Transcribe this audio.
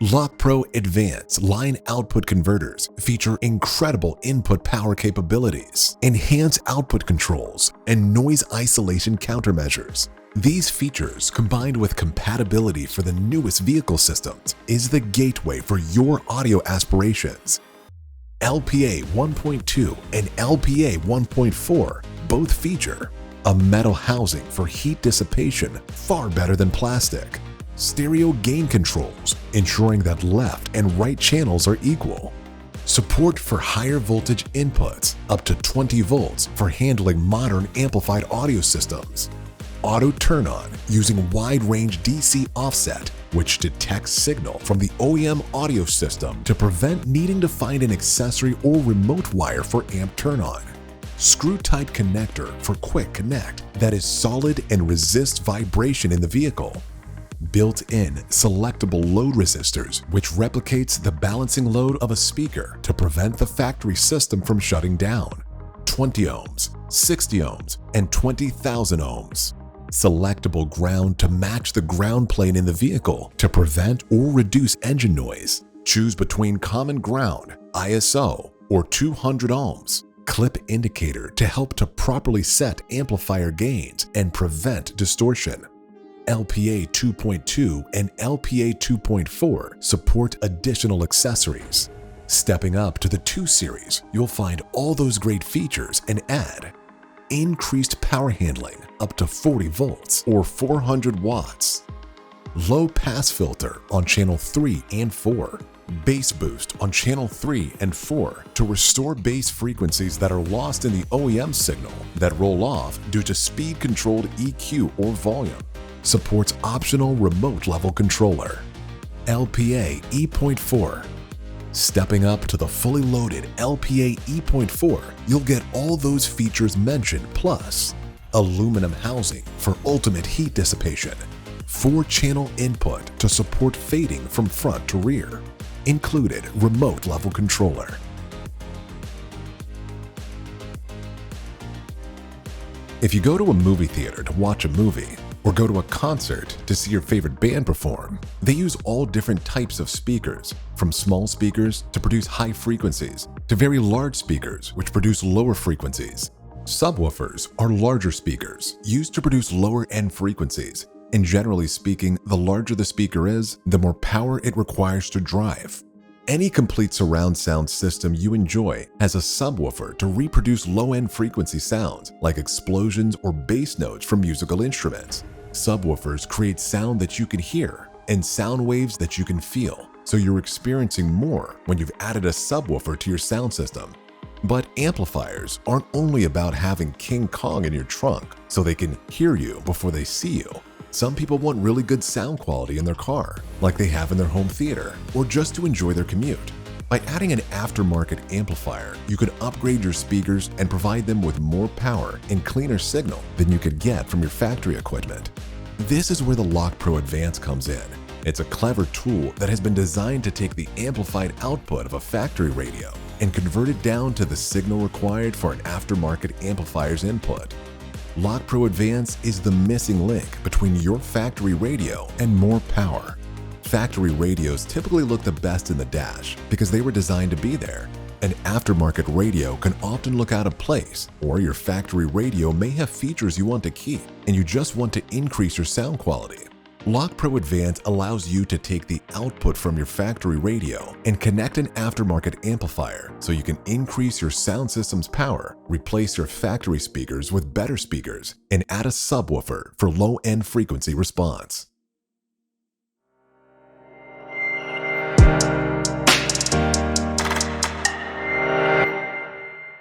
LOCPRO Advanced line output converters feature incredible input power capabilities, enhanced output controls, and noise isolation countermeasures. These features, combined with compatibility for the newest vehicle systems, is the gateway for your audio aspirations. LPA 1.2 and LPA 1.4 both feature a metal housing for heat dissipation far better than plastic, stereo gain controls, ensuring that left and right channels are equal, support for higher voltage inputs up to 20 volts for handling modern amplified audio systems, auto turn-on using wide-range DC offset, which detects signal from the OEM audio system to prevent needing to find an accessory or remote wire for amp turn-on, screw-type connector for quick connect that is solid and resists vibration in the vehicle, built-in selectable load resistors, which replicates the balancing load of a speaker to prevent the factory system from shutting down, 20 ohms, 60 ohms, and 20,000 ohms. Selectable ground to match the ground plane in the vehicle to prevent or reduce engine noise. Choose between common ground, ISO, or 200 ohms. Clip indicator to help to properly set amplifier gains and prevent distortion. LPA 2.2 and LPA 2.4 support additional accessories. Stepping up to the 2 series, you'll find all those great features and add increased power handling up to 40 volts or 400 watts, low pass filter on channel 3 and 4, bass boost on channel 3 and 4 to restore bass frequencies that are lost in the OEM signal that roll off due to speed-controlled EQ or volume, supports optional remote level controller, LPA E.4. Stepping up to the fully loaded LPA E.4, you'll get all those features mentioned plus aluminum housing for ultimate heat dissipation, 4-channel input to support fading from front to rear, included remote level controller. If you go to a movie theater to watch a movie, or go to a concert to see your favorite band perform, they use all different types of speakers, from small speakers to produce high frequencies, to very large speakers which produce lower frequencies. Subwoofers are larger speakers used to produce lower end frequencies, and generally speaking, the larger the speaker is, the more power it requires to drive. Any complete surround sound system you enjoy has a subwoofer to reproduce low-end frequency sounds like explosions or bass notes from musical instruments. Subwoofers create sound that you can hear and sound waves that you can feel, so you're experiencing more when you've added a subwoofer to your sound system. But amplifiers aren't only about having King Kong in your trunk so they can hear you before they see you. Some people want really good sound quality in their car, like they have in their home theater, or just to enjoy their commute. By adding an aftermarket amplifier, you could upgrade your speakers and provide them with more power and cleaner signal than you could get from your factory equipment. This is where the LOCPRO Advanced comes in. It's a clever tool that has been designed to take the amplified output of a factory radio and convert it down to the signal required for an aftermarket amplifier's input. LOCPRO Advanced is the missing link between your factory radio and more power. Factory radios typically look the best in the dash because they were designed to be there. An aftermarket radio can often look out of place, or your factory radio may have features you want to keep and you just want to increase your sound quality. LOCPRO Advanced allows you to take the output from your factory radio and connect an aftermarket amplifier so you can increase your sound system's power, replace your factory speakers with better speakers, and add a subwoofer for low-end frequency response.